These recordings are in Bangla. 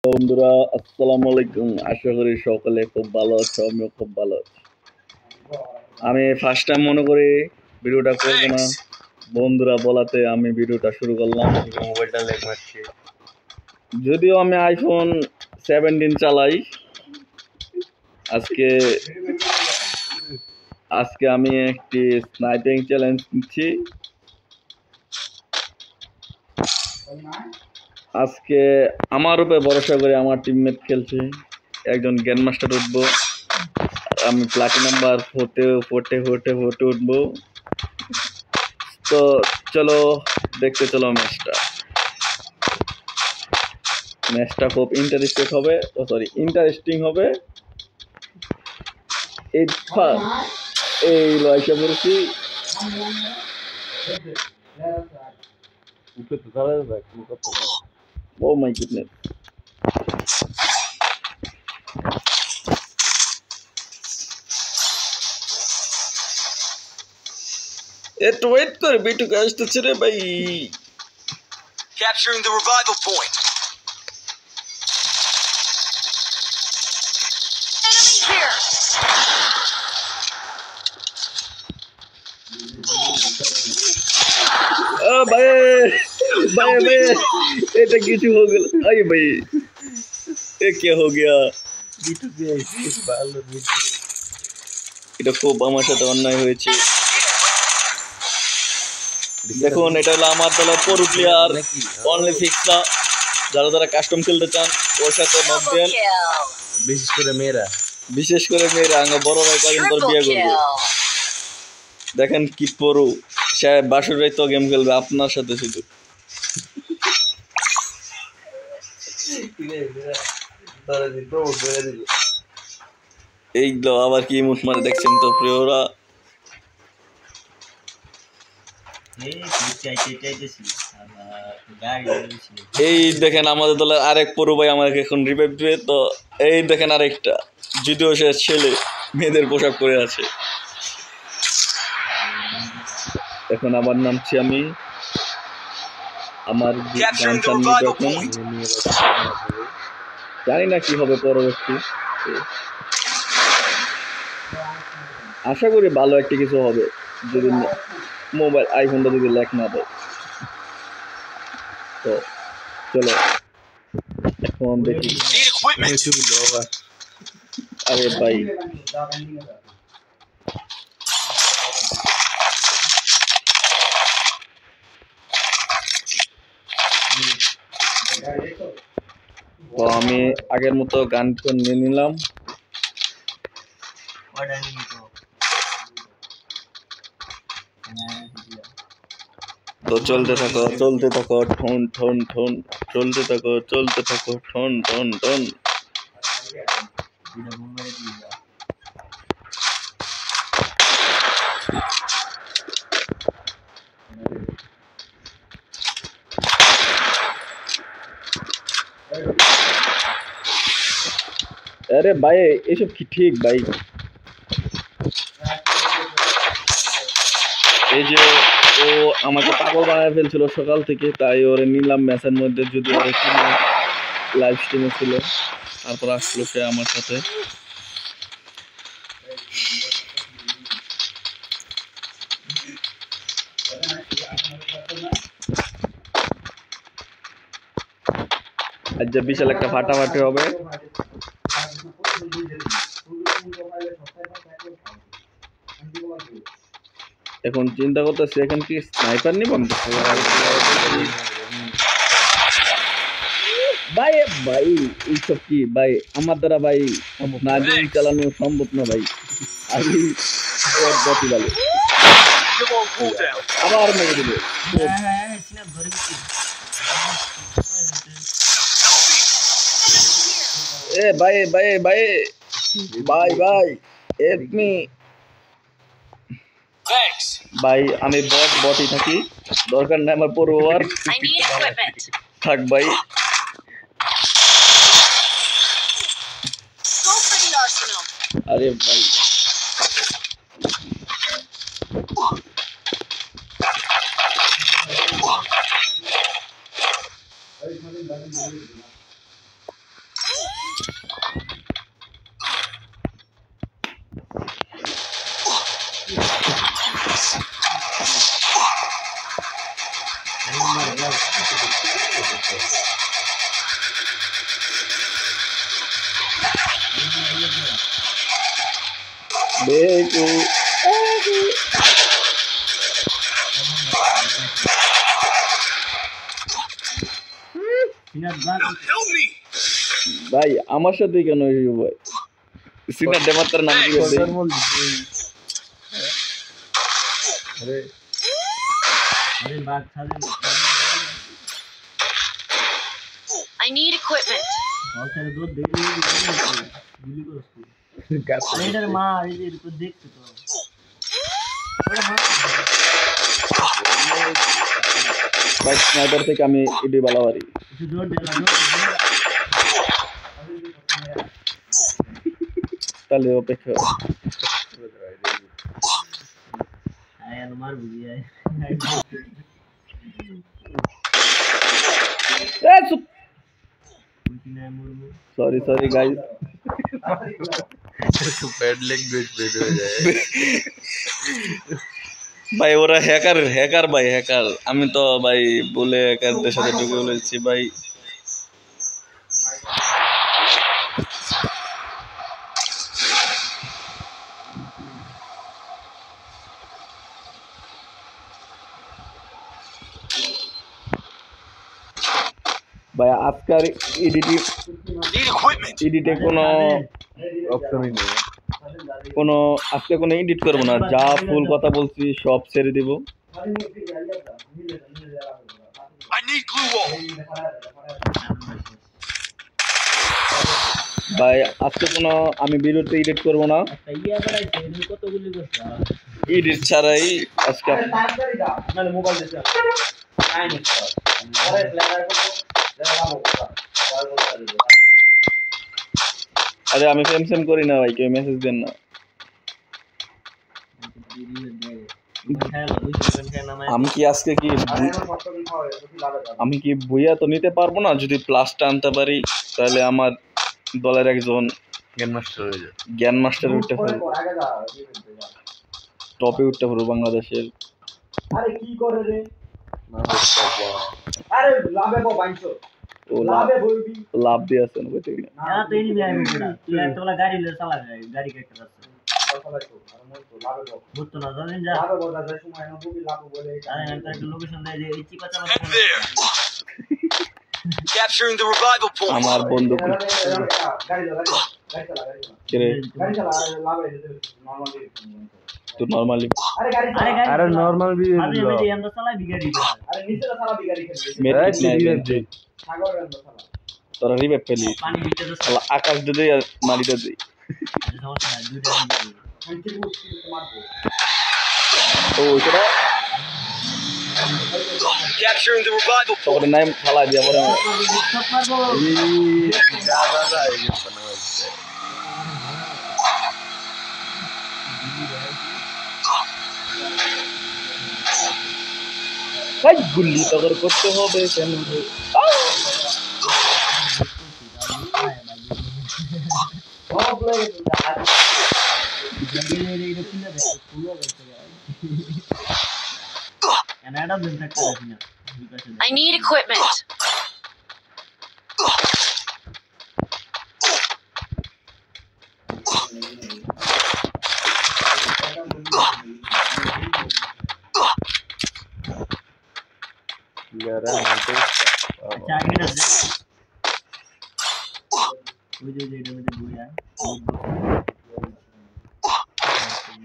বন্ধুরা আসসালামু আলাইকুম। আশা করি সকলে খুব ভালো আছো, আমিও খুব ভালো আছি। আমি ফার্স্ট টাইম মনে করি ভিডিওটা করব না, বন্ধুরা বলাতে আমি ভিডিওটা শুরু করলাম। মোবাইলটা লেগ মারছে। যদিও আমি আইফোন 17 চালাই। আজকে আমি একটি স্নাইপিং চ্যালেঞ্জ নিচ্ছি। আজকে আমার উপরে ভরসা করে আমার টিমমেট খেলছে, একজন গ্র্যান্ড মাস্টার উঠবো, আমি প্লাটিনাম বার ফোর্টে উঠবো। তো চলো দেখতে চলো ম্যাচটা খুব ইন্টারেস্টিং হবে। এই লয়সা পড়েছি। ও মাই গুডনেস, একটু ওয়েট করে বিটুকে আসতেছে রে ভাই। Capturing the revival point. Enemy here. भाई এটা কিছু हो गया। अरे भाई ये क्या हो गया? এটা খুব আমার সাথে অন্যায় হয়েছে। দেখুন এটা হলো আমার দলের প্রো প্লেয়ার অনলি ফিক্সা। যারা কাস্টম খেলতে চান ওর সাথে নক দেন। বিশেষ করে মেয়েরা আঙ্গ বড় ভাই কদিন পর বিয়ে করবে। দেখেন কি প্রো, সে বাসুর রাই তো গেম খেলবে আপনার সাথে শুধু। এইগুলো আবার কি মুখ মারে দেখছেন তো প্রিয়রা। এই দেখেন আমাদের দলের আরেক পরু ভাই আমাকে এখন রিভাইভ দিবে। তো এই দেখেন আরেকটা, যদিও সে ছেলে মেয়েদের পোশাক পরে আছে। এখন আবার নামছি আমি, আমার জানি না কি হবে পরবর্তী। আশা করি ভালো একটা কিছু হবে, যদি মোবাইল আইফোনটা যদি ল্যাগ না দেয়। তো চলো এখন দেখি। আরে ভাই তো আমি আগের মতো গান নিয়ে নিলাম। তো চলতে থাকো ঠন ঠন ঠন, চলতে থাকো ঠন ঠন ঠন। আরে ভাই এসব কি ঠিক ভাই? এই যে ও আমাকে পাগল বানায় ফেলছিল সকাল থেকে, তাই ওরে নিলাম ম্যাচের মধ্যে। যদি ওর লাইভ স্ট্রিমে ছিল, তারপর আসলো সে আমার সাথে। আজ যে বিশাল একটা ফাটাফাটি হবে। এখন চিন্তা করতেছি এখন কি স্নাইপার নিব ভাই। ভাই এইসব কি ভাই? আমার দ্বারা ভাই স্নাইপিং চালানো সম্ভব না ভাই। আমি ভালো আবার মেরে দিল। এ ভাই ভাই ভাই ভাই ভাই এডমি ভাই, আমি বটই থাকি, দরকার নাই আমার পড়ুয়ার থাক ভাই। আরে ভাই দেখো Help me! ভাই আমার সাথে কেন হইব ভাই সিনার ডেমাতার নাম কি বলতে I need equipment. ভাই স্নাইপার থেকে আমি ইডি বালাবারি তাহলে অপেক্ষা sorry sorry guys bad language bed हो जाए ভাই ওরা হ্যাকার ভাই হ্যাকার আমি তো ভাই বলে হ্যাকারদের সাথে ঢুকে বলেছি ভাই ভাই আজকাল Need equipment. এডিটে কোনো ऑप्शन ही नहीं है কোনো আজকে কোনো এডিট করবো না যা ফুল কথা বলছি সব ছেড়ে দিব I need glue wall. ভাই আজকে কোনো আমি ভিডিওতে এডিট করবো না এডিট ছাড়াই আজকে আরে আমি ফেম করি না ভাই কেউ মেসেজ দেন না আমি কি আজকে কি আমি কি বইয়া তো নিতে পারবো না যদি প্লাসটা আনতে পারি তাহলে আমার দলের একজন गेम मास्टर हो जाए জ্ঞান মাস্টার উঠতে পারবো টপে উঠতে পারবো বাংলাদেশের আরে কি করে রে ना हो पापा আরে লাভে বো বাইছো ও লাভে বলবি লাভ দিয়ে আছে না বুঝতে না না তো ইনি আমি বড়া তুই একটা वाला গাড়ি লে চালা গাড়ি কে একটা আছে লাভে বো বুঝতো না জানেন যা লাভে বো যা সময় না বুবি লাভ বলে আরে একটা লোকেশন দেয় যে এই চিপাচা Head there. Capturing the revival point. আমার বন্ধু গাড়ি চালা কে রে গাড়ি চালা লাভে নরমালি তো নরমালি আরে গাড়ি अरे नॉर्मल भी আরে আমি যে আমরা চালাই বিগাড়ি আরে নিচে চালা বিগাড়ি খেলবে মেট্রিক নাই সাগর আমরা চালা তোরা রিবে পেলি পানি ভিতরে শালা আকাশ দে দেই আর মাটিতে দেই সমস্যা নাই দুইটা শান্তি বুঝছি মারবো ও এটা Capturing the revival point. তোর নাম ফালা দিয়া পরে আমার সব মারবো ज्यादा आएगा बनाओ ভাই গুল্লি তগর করতে হবে কেন রে সব লাগে জঙ্গলে এই রকম না পুরো গেছে কানাডা দিন থাকতে পারি না I need equipment. यार हम আচ্ছা আগে না ওই যে এটা মধ্যে বইয়া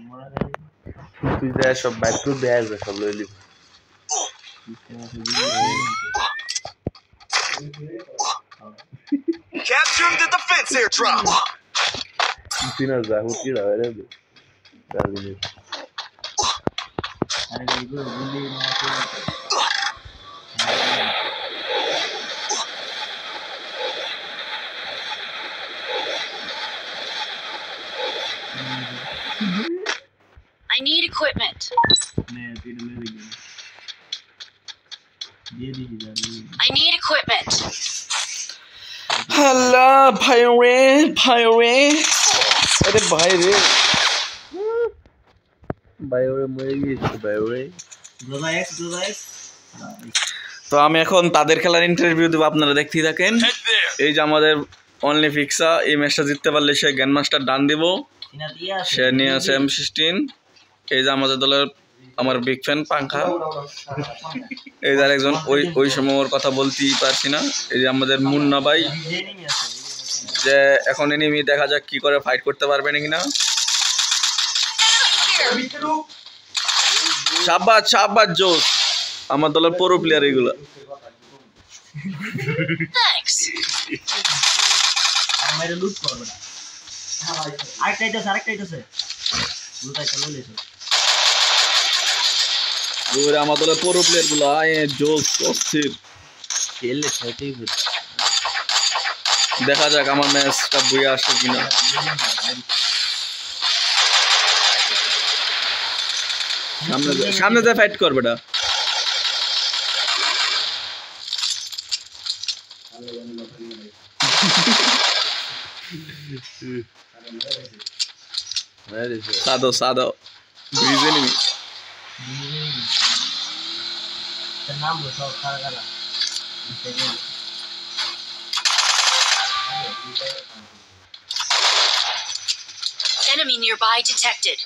মোরা গাড়ি তুই যা সব বাইক তো দেয় সব লইলি Capturing the defense airdrop. তুই না যা হুকি দাও রে দাদিনি আরে এগুলো গুলি না I need equipment. मैं फिर ले लेंगे ये दीजिए I need equipment. আল্লাহ ভাই রে আরে ভাই রে ভাই ওরে মরে গিয়েছে ভাই ওরে दोदा एक्स তো আমি এখন তাদের খেলার ইন্টারভিউ দেবো আপনারা দেখতেই থাকেন Head there. এই যে আমাদের অনলি ফিক্সা এই ম্যাচটা জিততে পারলে সে গ্র্যান্ড মাস্টার ডান দিব সিনাতে ইয়ে আছে সে নিয়ে আছে M16। এই যে আমাদের দলের আমার বিগ ফ্যান পাংখা। এই যে আরেকজন, ওই সময় ওর কথা বলতেই পারছি না। এই যে আমাদের মুন্না ভাই, যে এনিমি আছে যে এখন এনিমি দেখা যাক কি করে ফাইট করতে পারবে নাকি না। শাবাশ শাবাশ জোস, আমার দলের পুরো প্লেয়ার এগুলা। Thanks. আমার লুট করবে না আরেকটাই আছে লুটাই চলে এসো ওরে আমার দলের পুরো প্লেয়ার গুলা জোস অস্থির। খেললে সেটাই বুঝি। দেখা যাক আমার ম্যাচটা বইয়ে আসে কিনা। সামনে যা ফাইট করবে এটা। সাদো সাদো ব্রিজ এনিমি। তার নাম বলো সব খারাপ Enemy nearby detected.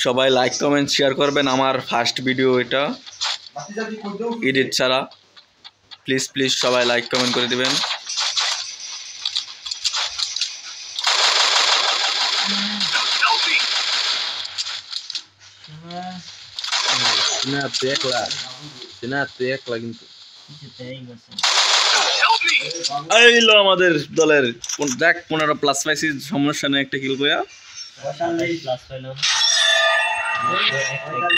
সবাই লাইক কমেন্ট শেয়ার করবেন। আমার ফার্স্ট ভিডিও এটা এডিট ছাড়া। প্লিজ প্লিজ সবাই লাইক কমেন্ট করে দিবেন। তুই একলা কিন্তু এইলো আমাদের দলের দেখ 15 প্লাস পাইছি, সমস্যা নেই, একটা কিল কইরা। প্লাস পাইলো